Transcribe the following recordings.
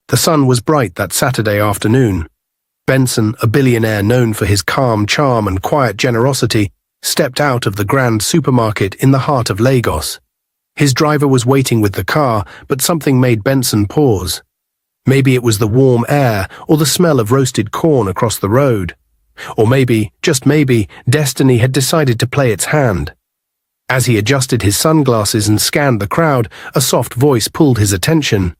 The sun was bright that Saturday afternoon. Benson, a billionaire known for his calm charm and quiet generosity, stepped out of the grand supermarket in the heart of Lagos. His driver was waiting with the car, but something made Benson pause. Maybe it was the warm air or the smell of roasted corn across the road. Or maybe, just maybe, destiny had decided to play its hand. As he adjusted his sunglasses and scanned the crowd, a soft voice pulled his attention.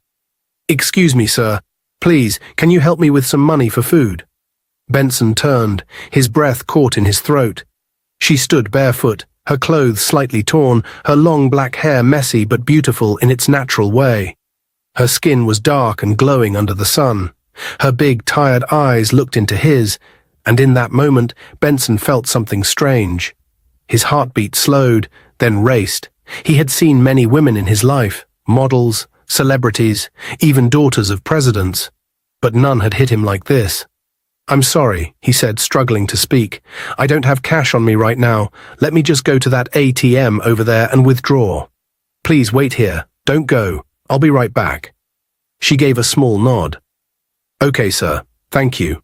"Excuse me, sir. Please, can you help me with some money for food?" Benson turned, his breath caught in his throat. She stood barefoot, her clothes slightly torn, her long black hair messy but beautiful in its natural way. Her skin was dark and glowing under the sun. Her big, tired eyes looked into his, and in that moment, Benson felt something strange. His heartbeat slowed, then raced. He had seen many women in his life, models, celebrities, even daughters of presidents, but none had hit him like this. "I'm sorry," he said, struggling to speak. "I don't have cash on me right now. Let me just go to that ATM over there and withdraw. Please wait here. Don't go. I'll be right back." She gave a small nod. "Okay, sir. Thank you."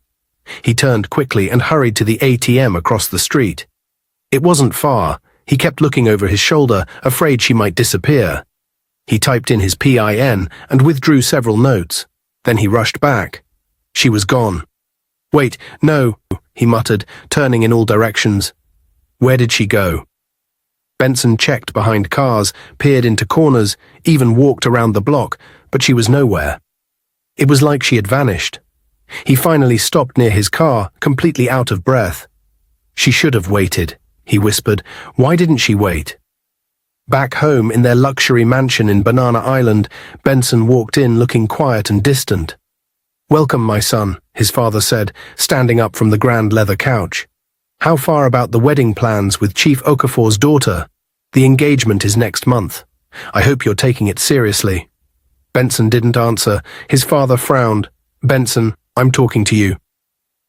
He turned quickly and hurried to the ATM across the street. It wasn't far. He kept looking over his shoulder, afraid she might disappear. He typed in his PIN and withdrew several notes. Then he rushed back. She was gone. "Wait, no," he muttered, turning in all directions. Where did she go? Benson checked behind cars, peered into corners, even walked around the block, but she was nowhere. It was like she had vanished. He finally stopped near his car, completely out of breath. "She should have waited," he whispered. "Why didn't she wait?" Back home in their luxury mansion in Banana Island, Benson walked in looking quiet and distant. "Welcome, my son," his father said, standing up from the grand leather couch. "How far about the wedding plans with Chief Okafor's daughter? The engagement is next month. I hope you're taking it seriously." Benson didn't answer. His father frowned. "Benson, I'm talking to you."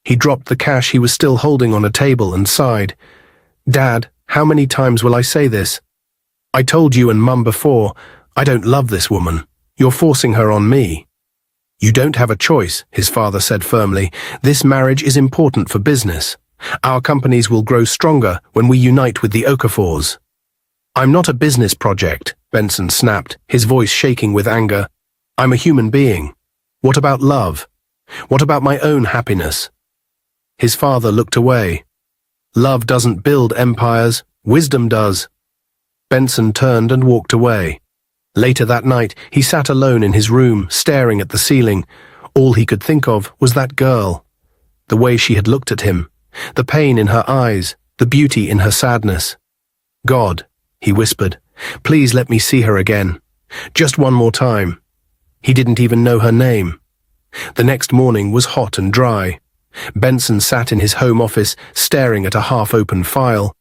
He dropped the cash he was still holding on a table and sighed. "Dad, how many times will I say this? I told you and Mum before, I don't love this woman. You're forcing her on me." "You don't have a choice," his father said firmly. "This marriage is important for business. Our companies will grow stronger when we unite with the Okafors." "I'm not a business project," Benson snapped, his voice shaking with anger. "I'm a human being. What about love? What about my own happiness?" His father looked away. "Love doesn't build empires, wisdom does." Benson turned and walked away. Later that night, he sat alone in his room, staring at the ceiling. All he could think of was that girl. The way she had looked at him, the pain in her eyes, the beauty in her sadness. "God," he whispered, "please let me see her again. Just one more time." He didn't even know her name. The next morning was hot and dry. Benson sat in his home office, staring at a half-open file.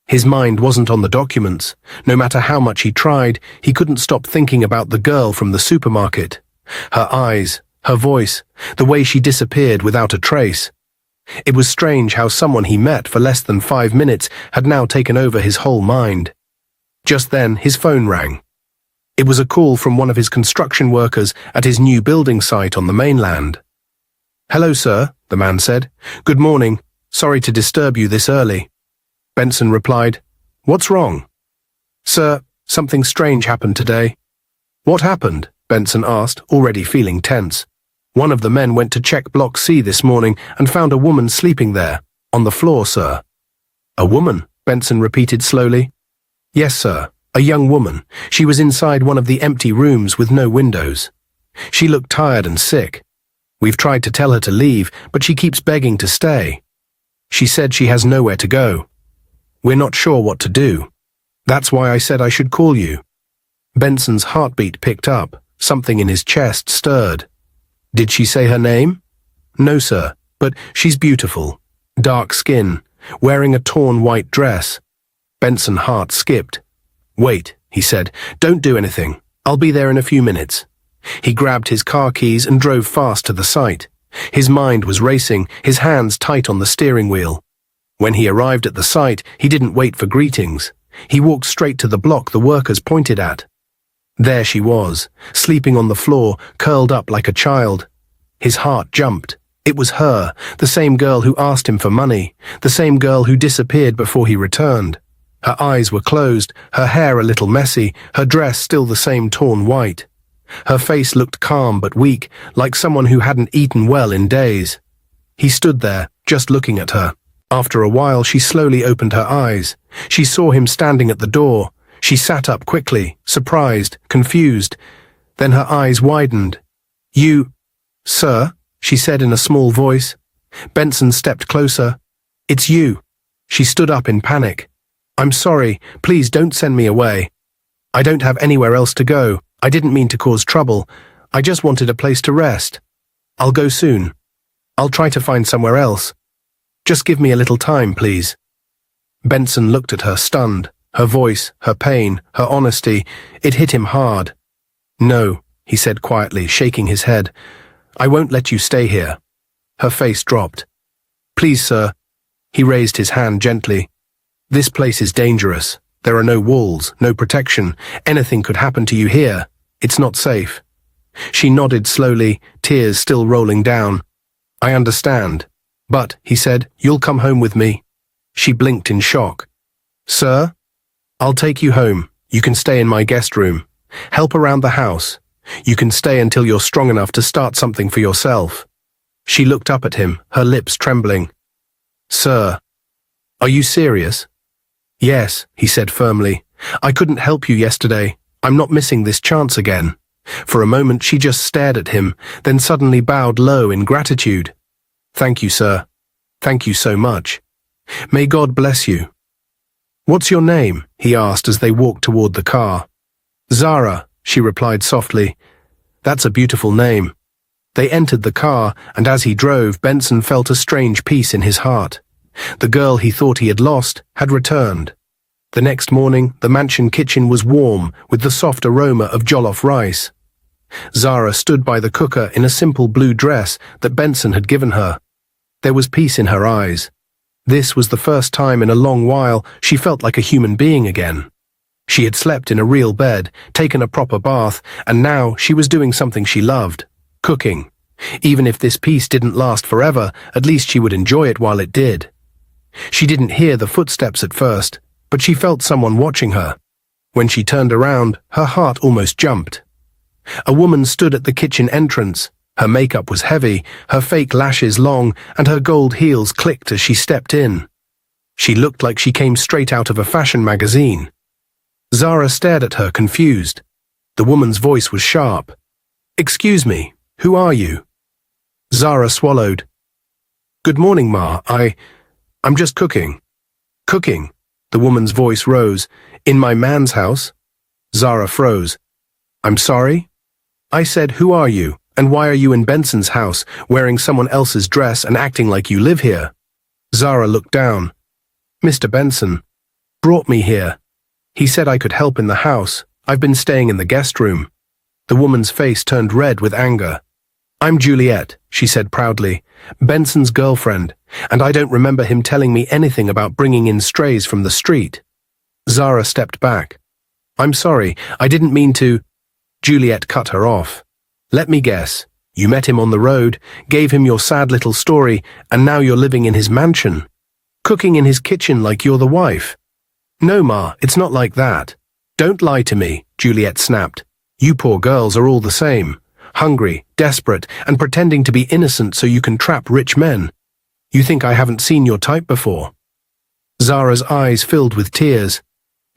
His mind wasn't on the documents. No matter how much he tried, he couldn't stop thinking about the girl from the supermarket. Her eyes, her voice, the way she disappeared without a trace. It was strange how someone he met for less than 5 minutes had now taken over his whole mind. Just then, his phone rang. It was a call from one of his construction workers at his new building site on the mainland. "Hello, sir," the man said. "Good morning. Sorry to disturb you this early." Benson replied, "What's wrong?" "Sir, something strange happened today." "What happened?" Benson asked, already feeling tense. "One of the men went to check Block C this morning and found a woman sleeping there, on the floor, sir." "A woman?" Benson repeated slowly. "Yes, sir, a young woman. She was inside one of the empty rooms with no windows. She looked tired and sick. We've tried to tell her to leave, but she keeps begging to stay. She said she has nowhere to go. We're not sure what to do. That's why I said I should call you." Benson's heartbeat picked up. Something in his chest stirred. "Did she say her name?" "No, sir, but she's beautiful. Dark skin, wearing a torn white dress." Benson's heart skipped. "Wait," he said. "Don't do anything. I'll be there in a few minutes." He grabbed his car keys and drove fast to the site. His mind was racing, his hands tight on the steering wheel. When he arrived at the site, he didn't wait for greetings. He walked straight to the block the workers pointed at. There she was, sleeping on the floor, curled up like a child. His heart jumped. It was her, the same girl who asked him for money, the same girl who disappeared before he returned. Her eyes were closed, her hair a little messy, her dress still the same torn white. Her face looked calm but weak, like someone who hadn't eaten well in days. He stood there, just looking at her. After a while, she slowly opened her eyes. She saw him standing at the door. She sat up quickly, surprised, confused. Then her eyes widened. "You, sir?" she said in a small voice. Benson stepped closer. "It's you." She stood up in panic. "I'm sorry. Please don't send me away. I don't have anywhere else to go. I didn't mean to cause trouble. I just wanted a place to rest. I'll go soon. I'll try to find somewhere else. Just give me a little time, please." Benson looked at her, stunned. Her voice, her pain, her honesty, it hit him hard. "No," he said quietly, shaking his head. "I won't let you stay here." Her face dropped. "Please, sir." He raised his hand gently. "This place is dangerous. There are no walls, no protection. Anything could happen to you here. It's not safe." She nodded slowly, tears still rolling down. "I understand. But," he said, "you'll come home with me." She blinked in shock. "Sir? I'll take you home. You can stay in my guest room. Help around the house. You can stay until you're strong enough to start something for yourself." She looked up at him, her lips trembling. "Sir, are you serious?" "Yes," he said firmly. "I couldn't help you yesterday. I'm not missing this chance again." For a moment she just stared at him, then suddenly bowed low in gratitude. "Thank you, sir. Thank you so much. May God bless you." "What's your name?" he asked as they walked toward the car. "Zara," she replied softly. "That's a beautiful name." They entered the car, and as he drove, Benson felt a strange peace in his heart. The girl he thought he had lost had returned. The next morning, the mansion kitchen was warm with the soft aroma of jollof rice. Zara stood by the cooker in a simple blue dress that Benson had given her. There was peace in her eyes. This was the first time in a long while she felt like a human being again. She had slept in a real bed, taken a proper bath, and now she was doing something she loved, cooking. Even if this peace didn't last forever, at least she would enjoy it while it did. She didn't hear the footsteps at first, but she felt someone watching her. When she turned around, her heart almost jumped. A woman stood at the kitchen entrance. Her makeup was heavy, her fake lashes long, and her gold heels clicked as she stepped in. She looked like she came straight out of a fashion magazine. Zara stared at her, confused. The woman's voice was sharp. "Excuse me, who are you?" Zara swallowed. "Good morning, Ma. I'm just cooking." "Cooking?" The woman's voice rose. "In my man's house?" Zara froze. "I'm sorry?" "I said, who are you, and why are you in Benson's house, wearing someone else's dress and acting like you live here?" Zara looked down. "Mr. Benson brought me here. He said I could help in the house. I've been staying in the guest room." The woman's face turned red with anger. "I'm Juliet," she said proudly, "Benson's girlfriend, and I don't remember him telling me anything about bringing in strays from the street." Zara stepped back. "I'm sorry, I didn't mean to—" Juliet cut her off. "Let me guess. You met him on the road, gave him your sad little story, and now you're living in his mansion. Cooking in his kitchen like you're the wife." "No, Ma, it's not like that." "Don't lie to me," Juliet snapped. "You poor girls are all the same. Hungry, desperate, and pretending to be innocent so you can trap rich men. You think I haven't seen your type before?" Zara's eyes filled with tears.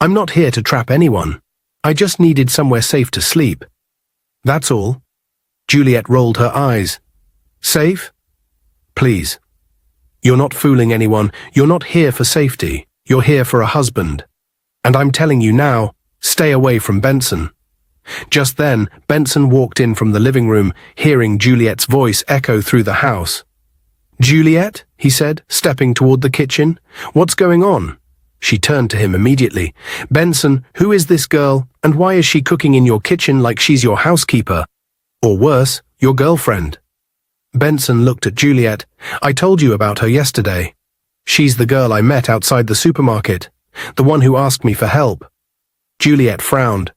"I'm not here to trap anyone. I just needed somewhere safe to sleep. That's all." Juliet rolled her eyes. "Safe? Please. You're not fooling anyone. You're not here for safety. You're here for a husband. And I'm telling you now, stay away from Benson." Just then, Benson walked in from the living room, hearing Juliet's voice echo through the house. "Juliet," he said, stepping toward the kitchen. "What's going on?" She turned to him immediately. "Benson, who is this girl, and why is she cooking in your kitchen like she's your housekeeper? Or worse, your girlfriend?" Benson looked at Juliet. "I told you about her yesterday. She's the girl I met outside the supermarket, the one who asked me for help." Juliet frowned.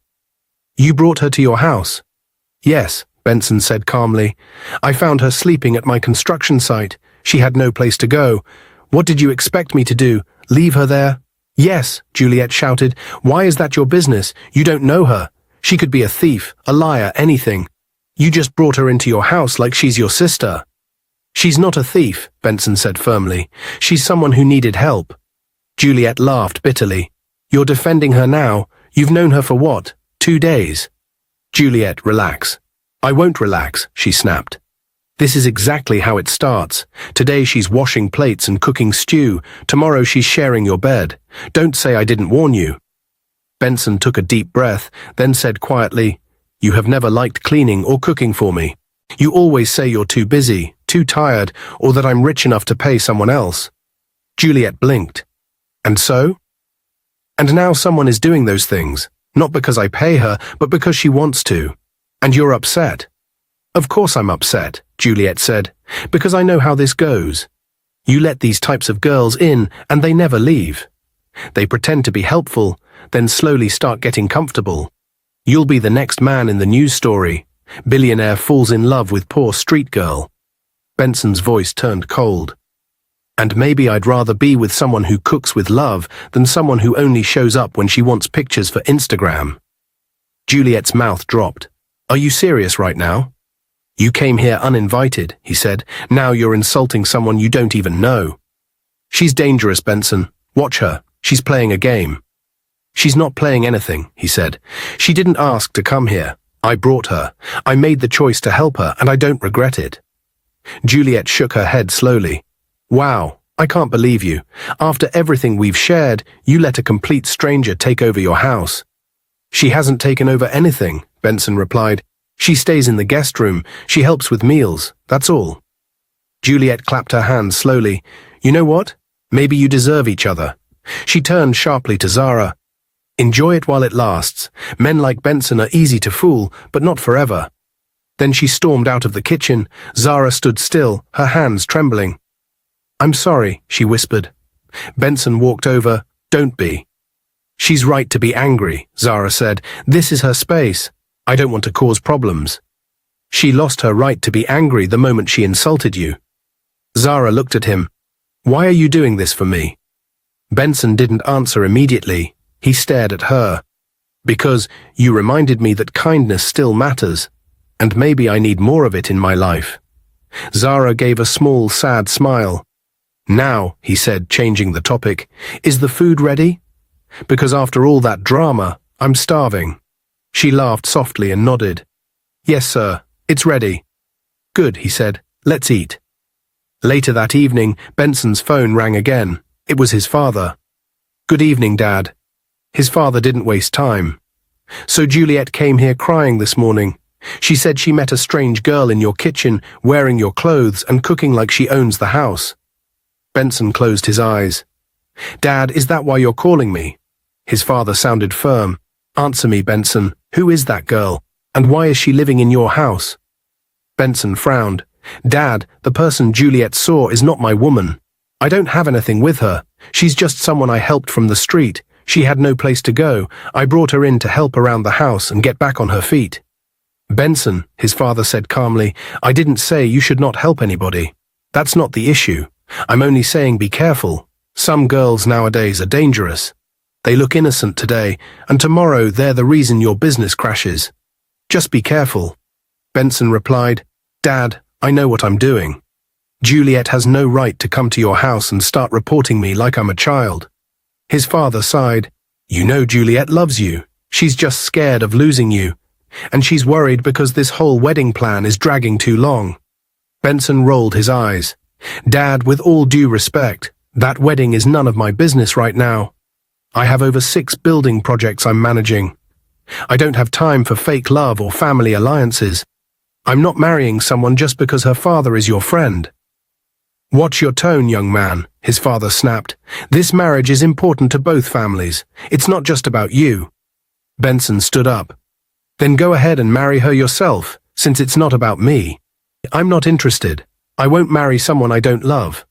You brought her to your house? Yes, Benson said calmly. I found her sleeping at my construction site. She had no place to go. What did you expect me to do? Leave her there? Yes, Juliet shouted. Why is that your business? You don't know her. She could be a thief, a liar, anything. You just brought her into your house like she's your sister. She's not a thief, Benson said firmly. She's someone who needed help. Juliet laughed bitterly. You're defending her now. You've known her for what? 2 days. Juliet, relax. I won't relax, she snapped. This is exactly how it starts. Today she's washing plates and cooking stew. Tomorrow she's sharing your bed. Don't say I didn't warn you. Benson took a deep breath, then said quietly, You have never liked cleaning or cooking for me. You always say you're too busy, too tired, or that I'm rich enough to pay someone else. Juliet blinked. And so? And now someone is doing those things, not because I pay her, but because she wants to. And you're upset. Of course I'm upset, Juliet said, because I know how this goes. You let these types of girls in, and they never leave. They pretend to be helpful, then slowly start getting comfortable. You'll be the next man in the news story. Billionaire falls in love with poor street girl. Benson's voice turned cold. And maybe I'd rather be with someone who cooks with love than someone who only shows up when she wants pictures for Instagram. Juliet's mouth dropped. Are you serious right now? You came here uninvited, he said. Now you're insulting someone you don't even know. She's dangerous, Benson. Watch her. She's playing a game. She's not playing anything, he said. She didn't ask to come here. I brought her. I made the choice to help her, and I don't regret it. Juliet shook her head slowly. Wow, I can't believe you. After everything we've shared, you let a complete stranger take over your house. She hasn't taken over anything, Benson replied. She stays in the guest room. She helps with meals. That's all. Juliet clapped her hands slowly. You know what? Maybe you deserve each other. She turned sharply to Zara. Enjoy it while it lasts. Men like Benson are easy to fool, but not forever. Then she stormed out of the kitchen. Zara stood still, her hands trembling. I'm sorry, she whispered. Benson walked over. Don't be. She's right to be angry, Zara said. This is her space. I don't want to cause problems. She lost her right to be angry the moment she insulted you. Zara looked at him. Why are you doing this for me? Benson didn't answer immediately. He stared at her. Because you reminded me that kindness still matters, and maybe I need more of it in my life. Zara gave a small, sad smile. Now, he said, changing the topic, is the food ready? Because after all that drama, I'm starving. She laughed softly and nodded. Yes, sir, it's ready. Good, he said. Let's eat. Later that evening, Benson's phone rang again. It was his father. Good evening, Dad. His father didn't waste time. So Juliet came here crying this morning. She said she met a strange girl in your kitchen, wearing your clothes and cooking like she owns the house. Benson closed his eyes. Dad, is that why you're calling me? His father sounded firm. Answer me, Benson. Who is that girl? And why is she living in your house? Benson frowned. Dad, the person Juliet saw is not my woman. I don't have anything with her. She's just someone I helped from the street. She had no place to go. I brought her in to help around the house and get back on her feet. Benson, his father said calmly, I didn't say you should not help anybody. That's not the issue. I'm only saying be careful. Some girls nowadays are dangerous. They look innocent today, and tomorrow they're the reason your business crashes. Just be careful. Benson replied, Dad, I know what I'm doing. Juliet has no right to come to your house and start reporting me like I'm a child. His father sighed. You know Juliet loves you. She's just scared of losing you. And she's worried because this whole wedding plan is dragging too long. Benson rolled his eyes. Dad, with all due respect, that wedding is none of my business right now. I have over 6 building projects I'm managing. I don't have time for fake love or family alliances. I'm not marrying someone just because her father is your friend. Watch your tone, young man, his father snapped. This marriage is important to both families. It's not just about you. Benson stood up. Then go ahead and marry her yourself, since it's not about me. I'm not interested. I won't marry someone I don't love.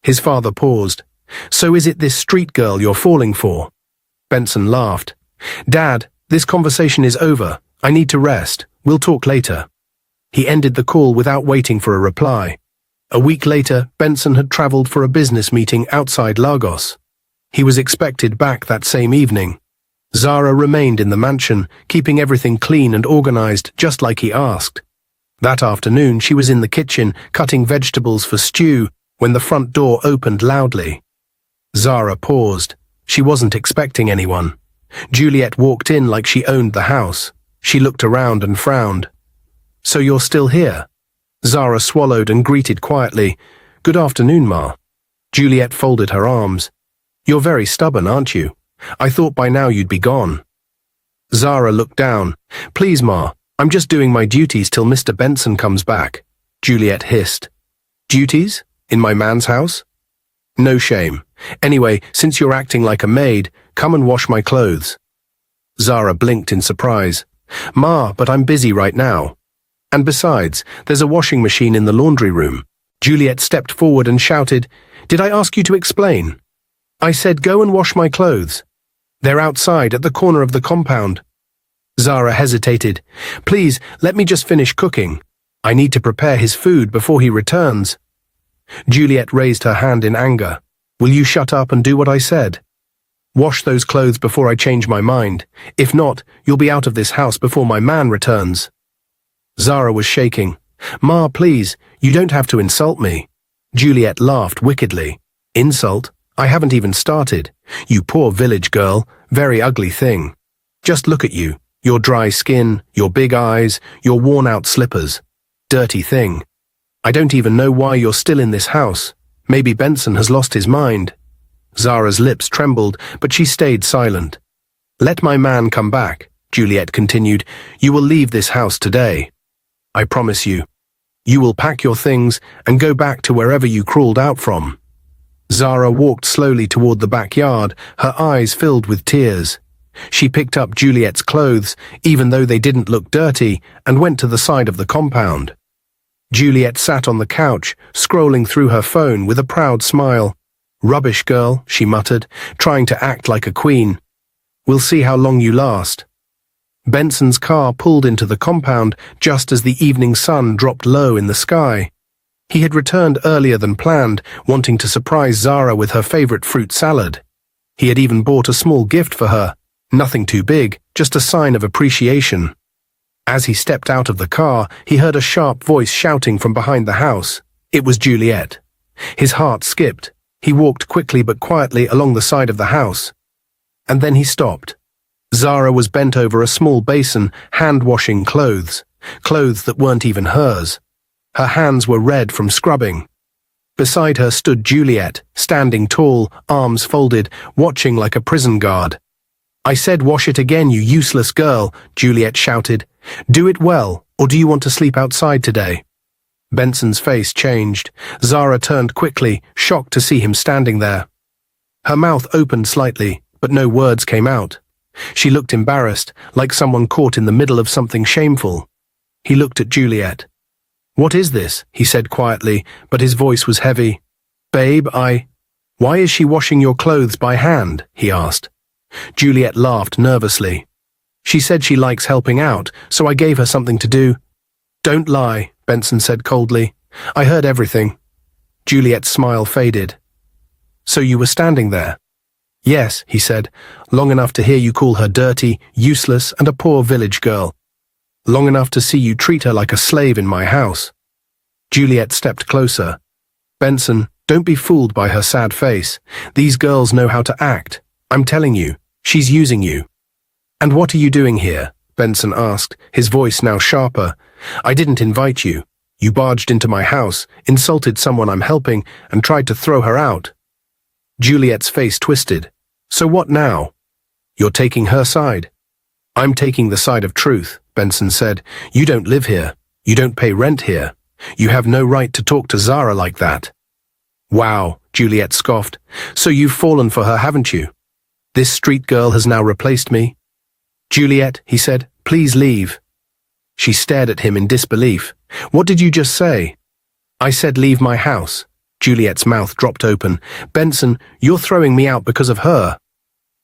His father paused. So is it this street girl you're falling for? Benson laughed. Dad, this conversation is over. I need to rest. We'll talk later. He ended the call without waiting for a reply. A week later, Benson had traveled for a business meeting outside Lagos. He was expected back that same evening. Zara remained in the mansion, keeping everything clean and organized just like he asked. That afternoon, she was in the kitchen, cutting vegetables for stew, when the front door opened loudly. Zara paused. She wasn't expecting anyone. Juliet walked in like she owned the house. She looked around and frowned. "So you're still here?" Zara swallowed and greeted quietly. "Good afternoon, Ma." Juliet folded her arms. "You're very stubborn, aren't you? I thought by now you'd be gone." Zara looked down. "Please, Ma, I'm just doing my duties till Mr. Benson comes back," Juliet hissed. "Duties? In my man's house?" "No shame. Anyway, since you're acting like a maid, come and wash my clothes." Zara blinked in surprise. "Ma, but I'm busy right now. And besides, there's a washing machine in the laundry room." Juliet stepped forward and shouted, "Did I ask you to explain? I said go and wash my clothes. They're outside at the corner of the compound." Zara hesitated. "Please, let me just finish cooking. I need to prepare his food before he returns." Juliet raised her hand in anger. "Will you shut up and do what I said? Wash those clothes before I change my mind. If not, you'll be out of this house before my man returns." Zara was shaking. "Ma, please, you don't have to insult me." Juliet laughed wickedly. "Insult? I haven't even started. You poor village girl, very ugly thing. Just look at you, your dry skin, your big eyes, your worn-out slippers. Dirty thing. I don't even know why you're still in this house. Maybe Benson has lost his mind." Zara's lips trembled, but she stayed silent. "Let my man come back," Juliet continued. "You will leave this house today. I promise you. You will pack your things and go back to wherever you crawled out from." Zara walked slowly toward the backyard, her eyes filled with tears. She picked up Juliet's clothes, even though they didn't look dirty, and went to the side of the compound. Juliet sat on the couch, scrolling through her phone with a proud smile. "Rubbish girl," she muttered, trying to act like a queen. "We'll see how long you last." Benson's car pulled into the compound just as the evening sun dropped low in the sky. He had returned earlier than planned, wanting to surprise Zara with her favorite fruit salad. He had even bought a small gift for her, nothing too big, just a sign of appreciation. As he stepped out of the car, he heard a sharp voice shouting from behind the house. It was Juliet. His heart skipped. He walked quickly but quietly along the side of the house. And then he stopped. Zara was bent over a small basin, hand-washing clothes that weren't even hers. Her hands were red from scrubbing. Beside her stood Juliet, standing tall, arms folded, watching like a prison guard. "I said wash it again, you useless girl," Juliet shouted. "Do it well, or do you want to sleep outside today?" Benson's face changed. Zara turned quickly, shocked to see him standing there. Her mouth opened slightly, but no words came out. She looked embarrassed, like someone caught in the middle of something shameful. He looked at Juliet. "What is this?" he said quietly, but his voice was heavy. "Babe, Why is she washing your clothes by hand?" he asked. Juliet laughed nervously. "She said she likes helping out, so I gave her something to do." "Don't lie," Benson said coldly. "I heard everything." Juliet's smile faded. "So you were standing there?" "Yes," he said, "long enough to hear you call her dirty, useless, and a poor village girl. Long enough to see you treat her like a slave in my house." Juliet stepped closer. "Benson, don't be fooled by her sad face. These girls know how to act. I'm telling you, she's using you." "And what are you doing here?" Benson asked, his voice now sharper. "I didn't invite you. You barged into my house, insulted someone I'm helping, and tried to throw her out." Juliet's face twisted. "So what now? You're taking her side?" "I'm taking the side of truth," Benson said. "You don't live here. You don't pay rent here. You have no right to talk to Zara like that." "Wow," Juliet scoffed. "So you've fallen for her, haven't you? This street girl has now replaced me?" "Juliet," he said, "please leave." She stared at him in disbelief. "What did you just say?" "I said leave my house." Juliet's mouth dropped open. "Benson, you're throwing me out because of her."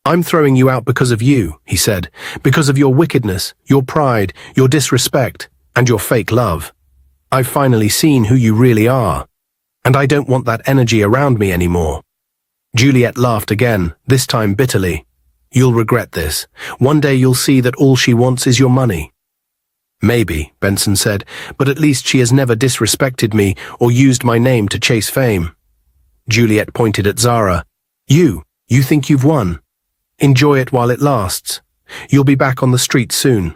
I'm throwing you out because of you, he said, because of your wickedness, your pride, your disrespect, and your fake love. I've finally seen who you really are, and I don't want that energy around me anymore. Juliet laughed again, this time bitterly. You'll regret this. One day you'll see that all she wants is your money. Maybe, Benson said, but at least she has never disrespected me or used my name to chase fame. Juliet pointed at Zara. You think you've won. Enjoy it while it lasts. You'll be back on the street soon.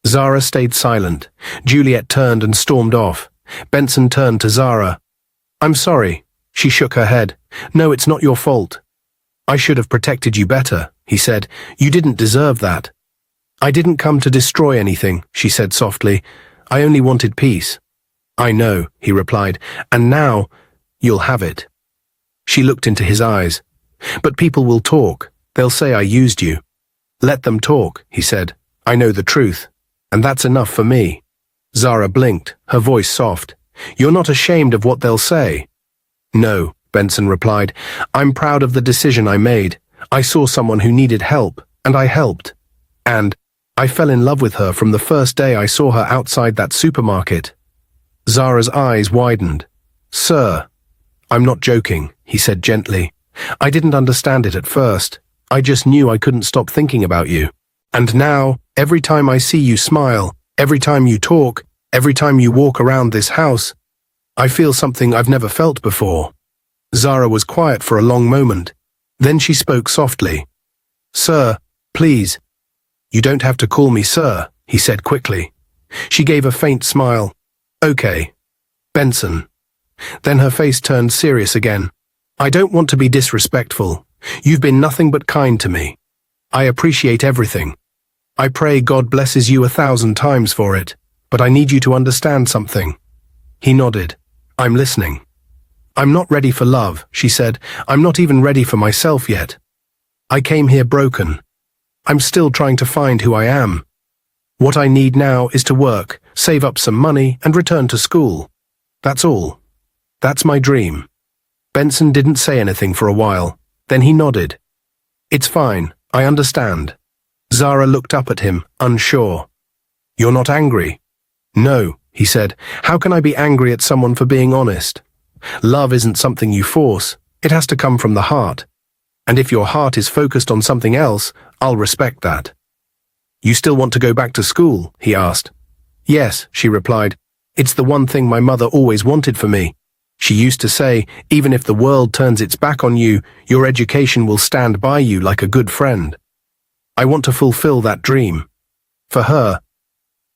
Zara stayed silent. Juliet turned and stormed off. Benson turned to Zara. I'm sorry. She shook her head. No, it's not your fault. I should have protected you better, he said. You didn't deserve that. I didn't come to destroy anything, she said softly. I only wanted peace. I know, he replied, and now you'll have it. She looked into his eyes. But people will talk. They'll say I used you. Let them talk, he said. I know the truth, and that's enough for me. Zara blinked, her voice soft. You're not ashamed of what they'll say? No, Benson replied. I'm proud of the decision I made. I saw someone who needed help, and I helped. And I fell in love with her from the first day I saw her outside that supermarket. Zara's eyes widened. Sir, I'm not joking, he said gently. I didn't understand it at first. I just knew I couldn't stop thinking about you. And now, every time I see you smile, every time you talk, every time you walk around this house, I feel something I've never felt before. Zara was quiet for a long moment. Then she spoke softly. Sir, please. You don't have to call me sir, he said quickly. She gave a faint smile. Okay. Benson. Then her face turned serious again. I don't want to be disrespectful. You've been nothing but kind to me. I appreciate everything. I pray God blesses you 1,000 times for it, but I need you to understand something. He nodded. I'm listening. I'm not ready for love, she said. I'm not even ready for myself yet. I came here broken. I'm still trying to find who I am. What I need now is to work, save up some money, and return to school. That's all. That's my dream. Benson didn't say anything for a while. Then he nodded. It's fine, I understand. Zara looked up at him, unsure. You're not angry? No, he said. How can I be angry at someone for being honest? Love isn't something you force. It has to come from the heart. And if your heart is focused on something else, I'll respect that. You still want to go back to school? He asked. Yes, she replied. It's the one thing my mother always wanted for me. She used to say, even if the world turns its back on you, your education will stand by you like a good friend. I want to fulfill that dream. For her.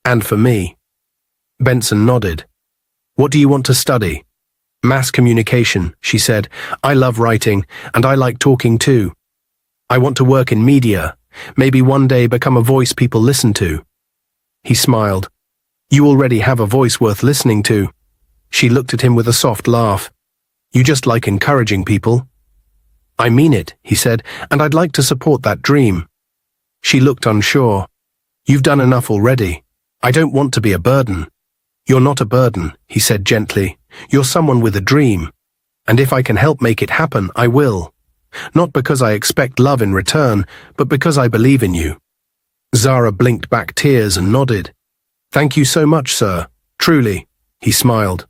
And for me. Benson nodded. What do you want to study? Mass communication, she said. I love writing, and I like talking too. I want to work in media, maybe one day become a voice people listen to. He smiled. You already have a voice worth listening to. She looked at him with a soft laugh. You just like encouraging people. I mean it, he said, and I'd like to support that dream. She looked unsure. You've done enough already. I don't want to be a burden. You're not a burden, he said gently. You're someone with a dream. And if I can help make it happen, I will. Not because I expect love in return, but because I believe in you. Zara blinked back tears and nodded. Thank you so much, sir. Truly. He smiled.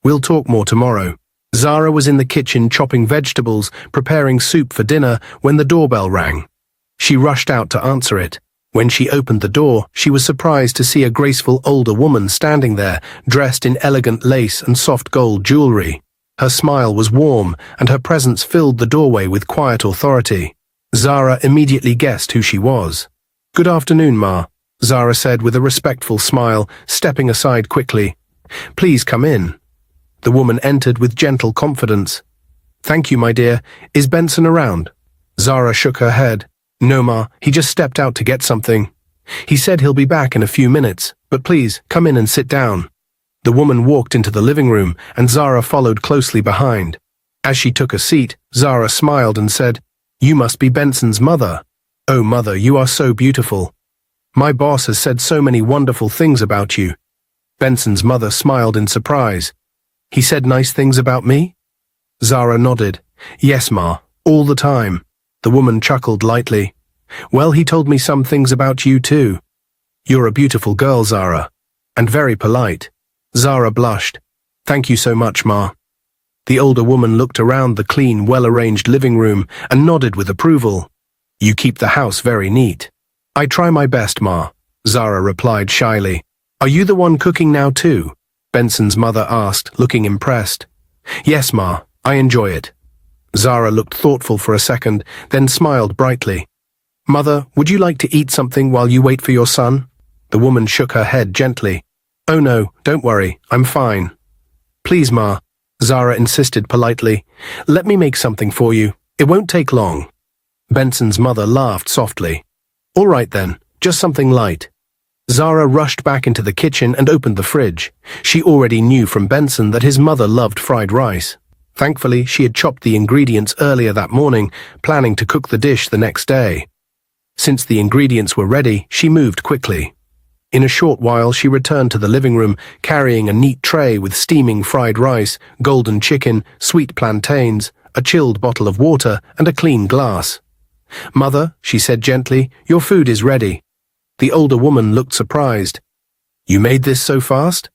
We'll talk more tomorrow. Zara was in the kitchen chopping vegetables, preparing soup for dinner, when the doorbell rang. She rushed out to answer it. When she opened the door, she was surprised to see a graceful older woman standing there, dressed in elegant lace and soft gold jewelry. Her smile was warm, and her presence filled the doorway with quiet authority. Zara immediately guessed who she was. Good afternoon, Ma, Zara said with a respectful smile, stepping aside quickly. Please come in. The woman entered with gentle confidence. Thank you, my dear. Is Benson around? Zara shook her head. No, Ma, he just stepped out to get something. He said he'll be back in a few minutes, but please, come in and sit down. The woman walked into the living room, and Zara followed closely behind. As she took a seat, Zara smiled and said, You must be Benson's mother. Oh, mother, you are so beautiful. My boss has said so many wonderful things about you. Benson's mother smiled in surprise. He said nice things about me? Zara nodded. Yes, Ma, all the time. The woman chuckled lightly. Well, he told me some things about you too. You're a beautiful girl, Zara. And very polite. Zara blushed. Thank you so much, Ma. The older woman looked around the clean, well-arranged living room and nodded with approval. You keep the house very neat. I try my best, Ma, Zara replied shyly. Are you the one cooking now too? Benson's mother asked, looking impressed. Yes, Ma, I enjoy it. Zara looked thoughtful for a second, then smiled brightly. Mother, would you like to eat something while you wait for your son? The woman shook her head gently. Oh no, don't worry, I'm fine. Please, Ma, Zara insisted politely. Let me make something for you. It won't take long. Benson's mother laughed softly. All right then, just something light. Zara rushed back into the kitchen and opened the fridge. She already knew from Benson that his mother loved fried rice. Thankfully, she had chopped the ingredients earlier that morning, planning to cook the dish the next day. Since the ingredients were ready, she moved quickly. In a short while, she returned to the living room, carrying a neat tray with steaming fried rice, golden chicken, sweet plantains, a chilled bottle of water, and a clean glass. Mother, she said gently, your food is ready. The older woman looked surprised. You made this so fast?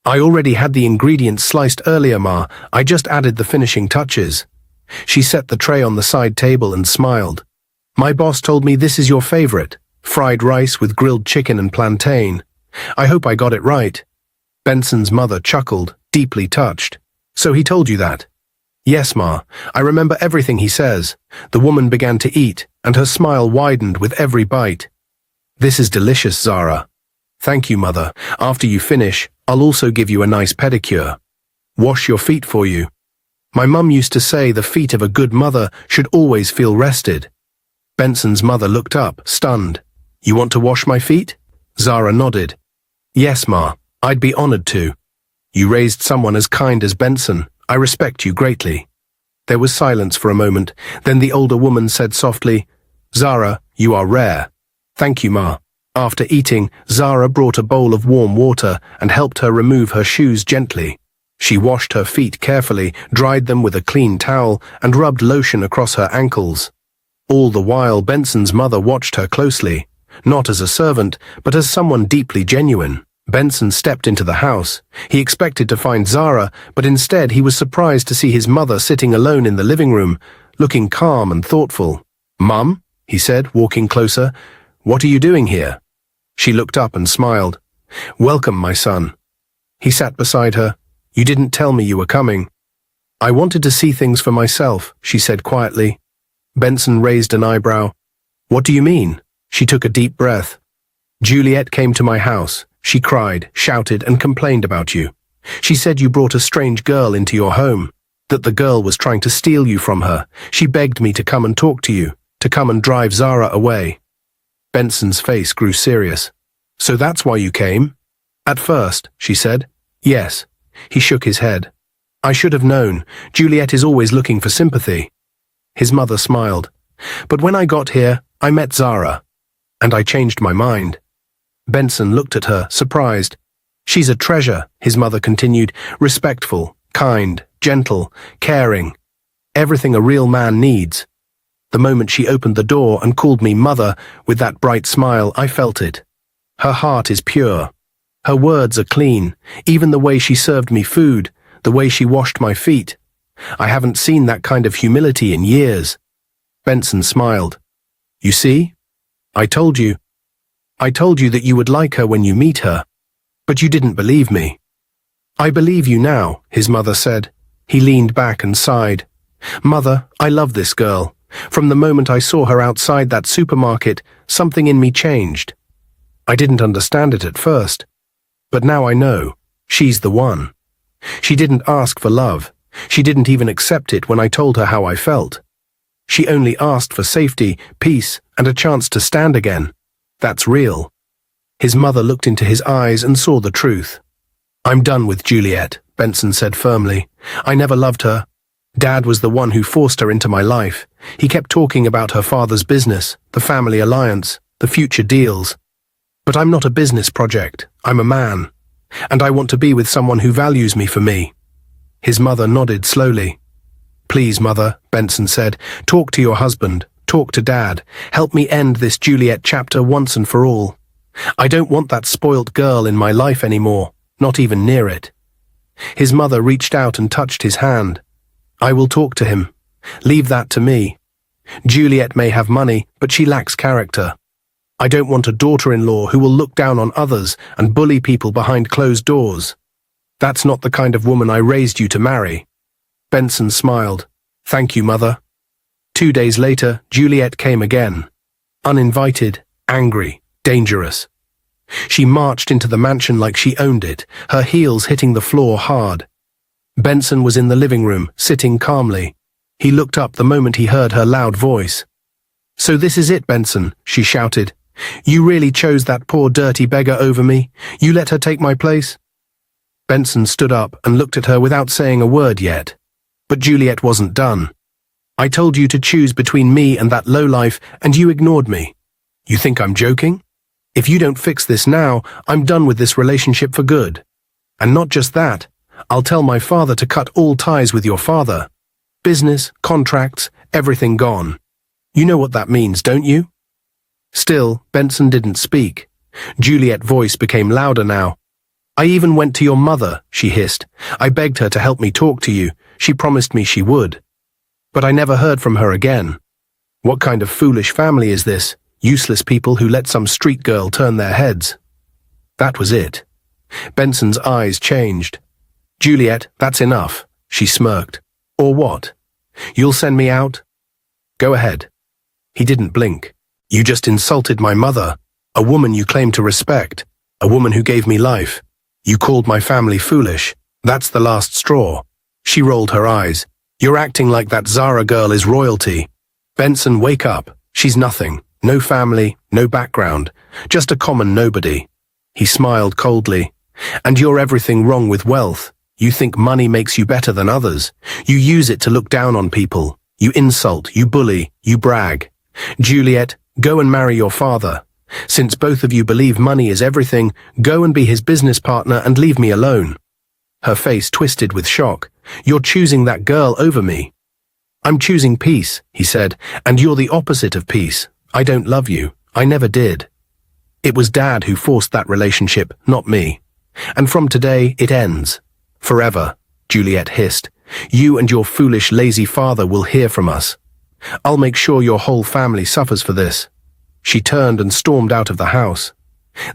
I already had the ingredients sliced earlier, Ma. I just added the finishing touches. She set the tray on the side table and smiled. My boss told me this is your favorite. Fried rice with grilled chicken and plantain. I hope I got it right. Benson's mother chuckled, deeply touched. So he told you that? Yes, Ma. I remember everything he says. The woman began to eat, and her smile widened with every bite. This is delicious, Zara. Thank you, Mother. After you finish, I'll also give you a nice pedicure. Wash your feet for you. My mum used to say the feet of a good mother should always feel rested. Benson's mother looked up, stunned. You want to wash my feet? Zara nodded. Yes, Ma. I'd be honored to. You raised someone as kind as Benson. I respect you greatly. There was silence for a moment. Then the older woman said softly, Zara, you are rare. Thank you, Ma. After eating, Zara brought a bowl of warm water and helped her remove her shoes gently. She washed her feet carefully, dried them with a clean towel, and rubbed lotion across her ankles. All the while, Benson's mother watched her closely, not as a servant, but as someone deeply genuine. Benson stepped into the house. He expected to find Zara, but instead he was surprised to see his mother sitting alone in the living room, looking calm and thoughtful. Mum, he said, walking closer, what are you doing here? She looked up and smiled. Welcome, my son. He sat beside her. You didn't tell me you were coming. I wanted to see things for myself, she said quietly. Benson raised an eyebrow. What do you mean? She took a deep breath. Juliet came to my house. She cried, shouted, and complained about you. She said you brought a strange girl into your home, that the girl was trying to steal you from her. She begged me to come and talk to you, to come and drive Zara away. Benson's face grew serious. So that's why you came? At first, she said. Yes. He shook his head. I should have known. Juliet is always looking for sympathy. His mother smiled. But when I got here, I met Zara. And I changed my mind. Benson looked at her, surprised. She's a treasure, his mother continued, respectful, kind, gentle, caring. Everything a real man needs. The moment she opened the door and called me mother, with that bright smile, I felt it. Her heart is pure. Her words are clean, even the way she served me food, the way she washed my feet. I haven't seen that kind of humility in years. Benson smiled. You see? I told you that you would like her when you meet her, but you didn't believe me. I believe you now, his mother said. He leaned back and sighed. Mother, I love this girl. From the moment I saw her outside that supermarket, something in me changed. I didn't understand it at first, but now I know. She's the one. She didn't ask for love. She didn't even accept it when I told her how I felt. She only asked for safety, peace, and a chance to stand again. That's real. His mother looked into his eyes and saw the truth. I'm done with Juliet, Benson said firmly. I never loved her. Dad was the one who forced her into my life. He kept talking about her father's business, the family alliance, the future deals. But I'm not a business project. I'm a man. And I want to be with someone who values me for me. His mother nodded slowly. Please, Mother, Benson said, talk to your husband. Talk to Dad. Help me end this Juliet chapter once and for all. I don't want that spoilt girl in my life anymore, not even near it. His mother reached out and touched his hand. I will talk to him. Leave that to me. Juliet may have money, but she lacks character. I don't want a daughter-in-law who will look down on others and bully people behind closed doors. That's not the kind of woman I raised you to marry. Benson smiled. Thank you, Mother. 2 days later, Juliet came again. Uninvited, angry, dangerous. She marched into the mansion like she owned it, her heels hitting the floor hard. Benson was in the living room, sitting calmly. He looked up the moment he heard her loud voice. So this is it, Benson, she shouted. You really chose that poor dirty beggar over me? You let her take my place? Benson stood up and looked at her without saying a word yet. But Juliet wasn't done. I told you to choose between me and that lowlife, and you ignored me. You think I'm joking? If you don't fix this now, I'm done with this relationship for good. And not just that, I'll tell my father to cut all ties with your father. Business, contracts, everything gone. You know what that means, don't you? Still, Benson didn't speak. Juliet's voice became louder now. I even went to your mother, she hissed. I begged her to help me talk to you. She promised me she would. But I never heard from her again. What kind of foolish family is this? Useless people who let some street girl turn their heads. That was it. Benson's eyes changed. Juliet, that's enough, she smirked. Or what? You'll send me out? Go ahead. He didn't blink. You just insulted my mother, a woman you claim to respect, a woman who gave me life. You called my family foolish. That's the last straw. She rolled her eyes. You're acting like that Zara girl is royalty. Benson, wake up. She's nothing. No family, no background. Just a common nobody. He smiled coldly. And you're everything wrong with wealth. You think money makes you better than others. You use it to look down on people. You insult, you bully, you brag. Juliet, go and marry your father. Since both of you believe money is everything, go and be his business partner and leave me alone. Her face twisted with shock. You're choosing that girl over me. I'm choosing peace, he said, and you're the opposite of peace. I don't love you. I never did. It was Dad who forced that relationship, not me. And from today, it ends. Forever, Juliet hissed. You and your foolish, lazy father will hear from us. I'll make sure your whole family suffers for this. She turned and stormed out of the house.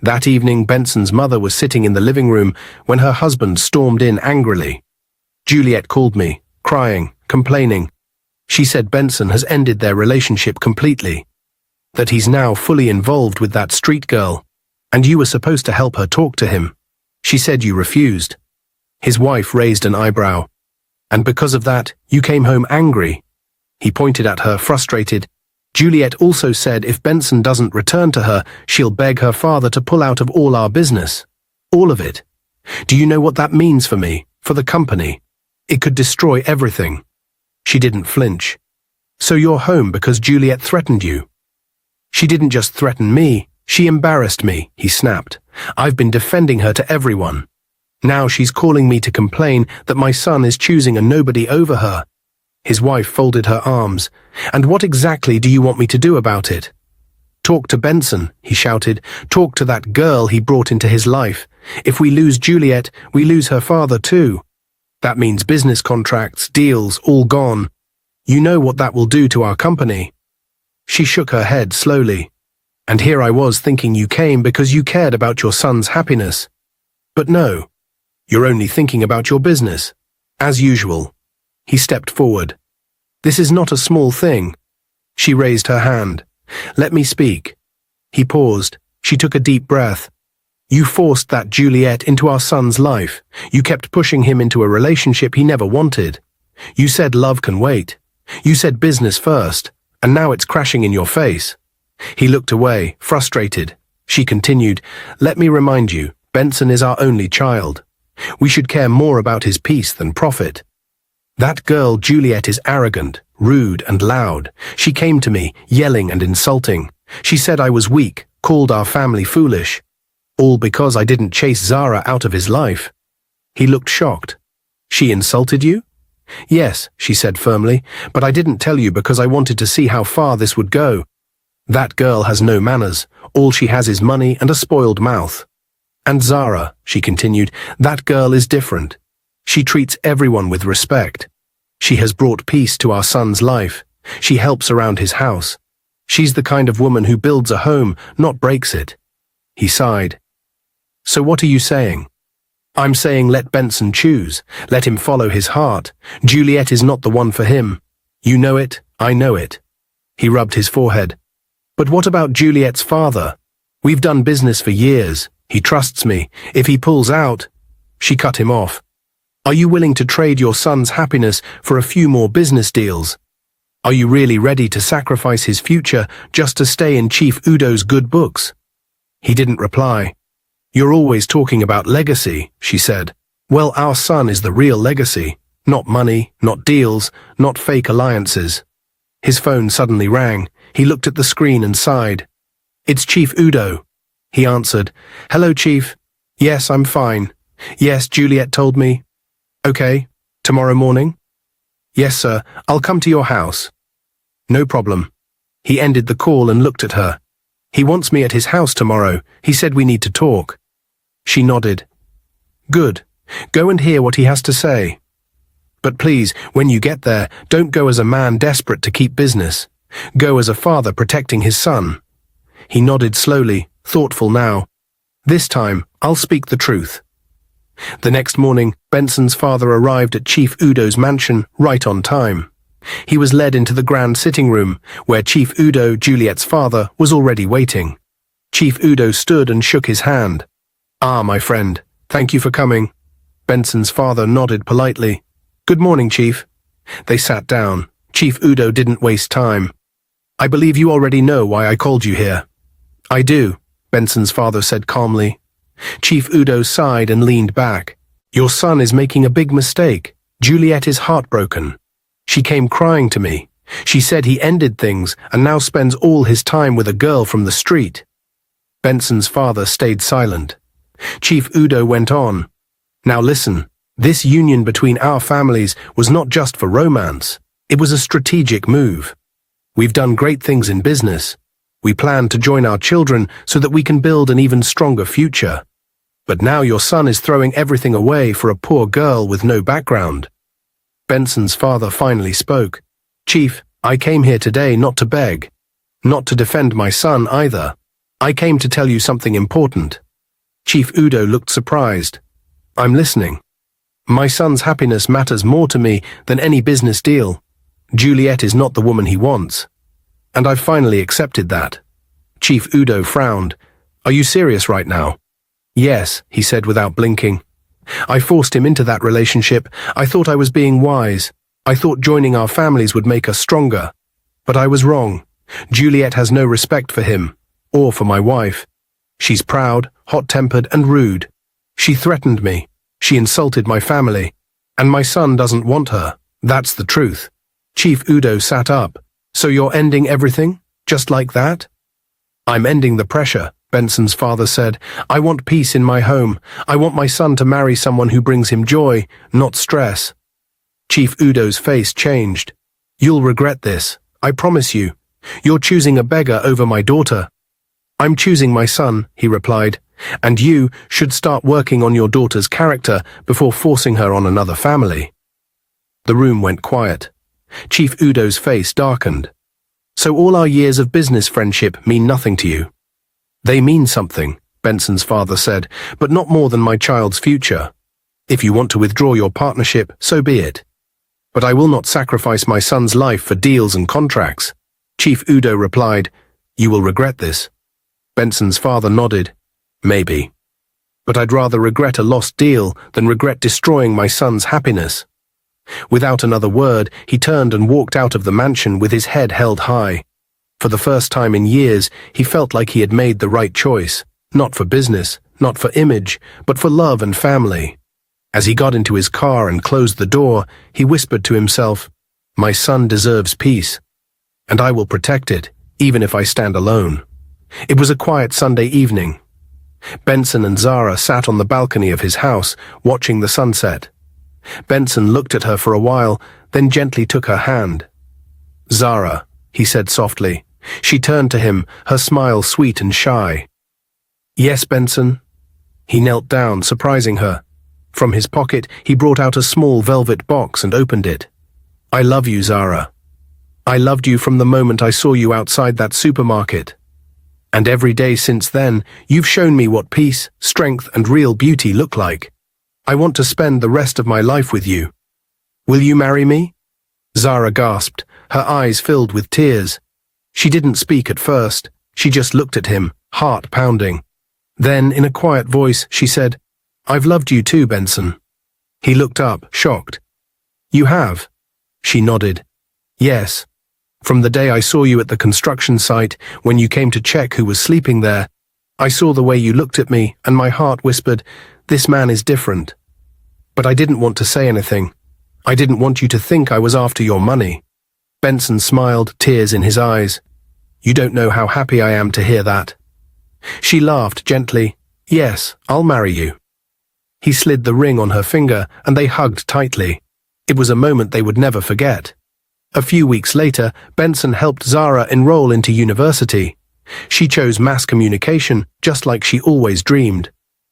That evening, Benson's mother was sitting in the living room when her husband stormed in angrily. Juliet called me, crying, complaining. She said Benson has ended their relationship completely. That he's now fully involved with that street girl. And you were supposed to help her talk to him. She said you refused. His wife raised an eyebrow. And because of that, you came home angry. He pointed at her, frustrated. Juliet also said if Benson doesn't return to her, she'll beg her father to pull out of all our business. All of it. Do you know what that means for me, for the company? It could destroy everything. She didn't flinch. So you're home because Juliet threatened you. She didn't just threaten me, she embarrassed me, he snapped. I've been defending her to everyone. Now she's calling me to complain that my son is choosing a nobody over her. His wife folded her arms. And what exactly do you want me to do about it? Talk to Benson, he shouted. Talk to that girl he brought into his life. If we lose Juliet, we lose her father too. That means business contracts, deals, all gone. You know what that will do to our company. She shook her head slowly. And here I was thinking you came because you cared about your son's happiness. But no, you're only thinking about your business. As usual. He stepped forward. This is not a small thing. She raised her hand. Let me speak. He paused. She took a deep breath. You forced that Juliet into our son's life. You kept pushing him into a relationship he never wanted. You said love can wait. You said business first, and now it's crashing in your face. He looked away, frustrated. She continued, let me remind you, Benson is our only child. We should care more about his peace than profit. That girl Juliet is arrogant, rude and loud. She came to me, yelling and insulting. She said I was weak, called our family foolish. All because I didn't chase Zara out of his life. He looked shocked. She insulted you? Yes, she said firmly, but I didn't tell you because I wanted to see how far this would go. That girl has no manners. All she has is money and a spoiled mouth. And Zara, she continued, that girl is different. She treats everyone with respect. She has brought peace to our son's life. She helps around his house. She's the kind of woman who builds a home, not breaks it. He sighed. So what are you saying? I'm saying let Benson choose. Let him follow his heart. Juliet is not the one for him. You know it, I know it. He rubbed his forehead. But what about Juliet's father? We've done business for years. He trusts me. If he pulls out... She cut him off. Are you willing to trade your son's happiness for a few more business deals? Are you really ready to sacrifice his future just to stay in Chief Udo's good books? He didn't reply. You're always talking about legacy, she said. Well, our son is the real legacy. Not money, not deals, not fake alliances. His phone suddenly rang. He looked at the screen and sighed. It's Chief Udo. He answered. Hello, Chief. Yes, I'm fine. Yes, Juliet told me. Okay, tomorrow morning? Yes, sir, I'll come to your house. No problem. He ended the call and looked at her. He wants me at his house tomorrow. He said we need to talk. She nodded. Good. Go and hear what he has to say. But please, when you get there, don't go as a man desperate to keep business. Go as a father protecting his son. He nodded slowly, thoughtful now. This time, I'll speak the truth. The next morning, Benson's father arrived at Chief Udo's mansion right on time. He was led into the grand sitting room, where Chief Udo, Juliet's father, was already waiting. Chief Udo stood and shook his hand. Ah, my friend, thank you for coming. Benson's father nodded politely. Good morning, Chief. They sat down. Chief Udo didn't waste time. I believe you already know why I called you here. I do, Benson's father said calmly. Chief Udo sighed and leaned back. Your son is making a big mistake. Juliet is heartbroken. She came crying to me. She said he ended things and now spends all his time with a girl from the street. Benson's father stayed silent. Chief Udo went on. Now listen, this union between our families was not just for romance. It was a strategic move. We've done great things in business. We plan to join our children so that we can build an even stronger future. But now your son is throwing everything away for a poor girl with no background. Benson's father finally spoke. Chief, I came here today not to beg. Not to defend my son either. I came to tell you something important. Chief Udo looked surprised. I'm listening. My son's happiness matters more to me than any business deal. Juliet is not the woman he wants. And I've finally accepted that. Chief Udo frowned. Are you serious right now? Yes, he said without blinking. I forced him into that relationship. I thought I was being wise. I thought joining our families would make us stronger. But I was wrong. Juliet has no respect for him, or for my wife. She's proud, hot-tempered, and rude. She threatened me. She insulted my family. And my son doesn't want her. That's the truth. Chief Udo sat up. So you're ending everything? Just like that? I'm ending the pressure, Benson's father said. I want peace in my home. I want my son to marry someone who brings him joy, not stress. Chief Udo's face changed. You'll regret this, I promise you. You're choosing a beggar over my daughter. I'm choosing my son, he replied, and you should start working on your daughter's character before forcing her on another family. The room went quiet. Chief Udo's face darkened. So all our years of business friendship mean nothing to you? They mean something, Benson's father said, but not more than my child's future. If you want to withdraw your partnership, so be it. But I will not sacrifice my son's life for deals and contracts. Chief Udo replied, You will regret this. Benson's father nodded. Maybe. But I'd rather regret a lost deal than regret destroying my son's happiness. Without another word, he turned and walked out of the mansion with his head held high. For the first time in years, he felt like he had made the right choice, not for business, not for image, but for love and family. As he got into his car and closed the door, he whispered to himself, My son deserves peace, and I will protect it, even if I stand alone. It was a quiet Sunday evening. Benson and Zara sat on the balcony of his house, watching the sunset. Benson looked at her for a while, then gently took her hand. "Zara," he said softly. She turned to him, her smile sweet and shy. "Yes, Benson?" He knelt down, surprising her. From his pocket, he brought out a small velvet box and opened it. "I love you, Zara. I loved you from the moment I saw you outside that supermarket. And every day since then, you've shown me what peace, strength, and real beauty look like. I want to spend the rest of my life with you. Will you marry me?" Zara gasped, her eyes filled with tears. She didn't speak at first. She just looked at him, heart pounding. Then, in a quiet voice, she said, "I've loved you too, Benson." He looked up, shocked. "You have?" She nodded. "Yes. From the day I saw you at the construction site, when you came to check who was sleeping there, I saw the way you looked at me, and my heart whispered, 'This man is different.' But I didn't want to say anything. I didn't want you to think I was after your money." Benson smiled, tears in his eyes. "You don't know how happy I am to hear that." She laughed gently. "Yes, I'll marry you." He slid the ring on her finger, and they hugged tightly. It was a moment they would never forget. A few weeks later, Benson helped Zara enroll into university. She chose mass communication, just like she always dreamed.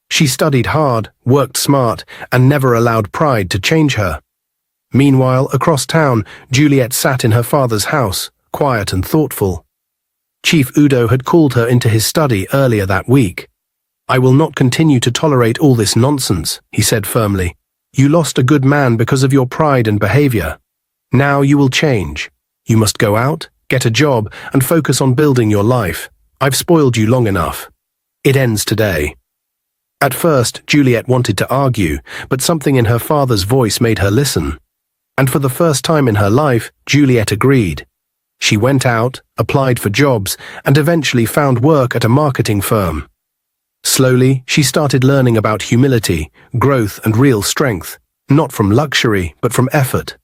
She studied hard, worked smart, and never allowed pride to change her. Meanwhile, across town, Juliet sat in her father's house, quiet and thoughtful. Chief Udo had called her into his study earlier that week. "I will not continue to tolerate all this nonsense," he said firmly. "You lost a good man because of your pride and behavior. Now you will change. You must go out, get a job, and focus on building your life. I've spoiled you long enough. It ends today." At first, Juliet wanted to argue, but something in her father's voice made her listen. And for the first time in her life, Juliet agreed. She went out, applied for jobs, and eventually found work at a marketing firm. Slowly, she started learning about humility, growth, and real strength, not from luxury, but from effort.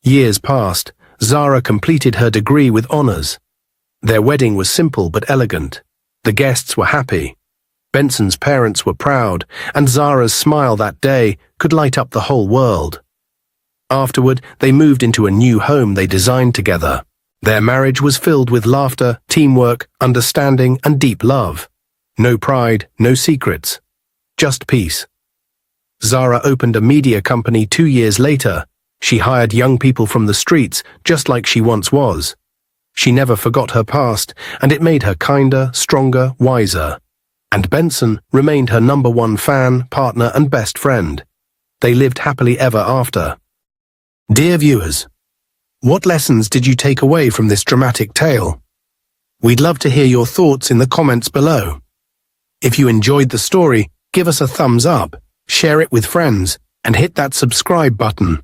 Years passed. Zara completed her degree with honors. Their wedding was simple but elegant. The guests were happy. Benson's parents were proud, and Zara's smile that day could light up the whole world. Afterward, they moved into a new home they designed together. Their marriage was filled with laughter, teamwork, understanding, and deep love. No pride, no secrets. Just peace. Zara opened a media company 2 years later. She hired young people from the streets, just like she once was. She never forgot her past, and it made her kinder, stronger, wiser. And Benson remained her #1 fan, partner, and best friend. They lived happily ever after. Dear viewers, what lessons did you take away from this dramatic tale? We'd love to hear your thoughts in the comments below. If you enjoyed the story, give us a thumbs up, share it with friends, and hit that subscribe button.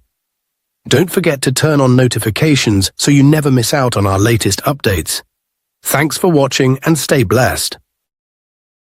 Don't forget to turn on notifications so you never miss out on our latest updates. Thanks for watching and stay blessed.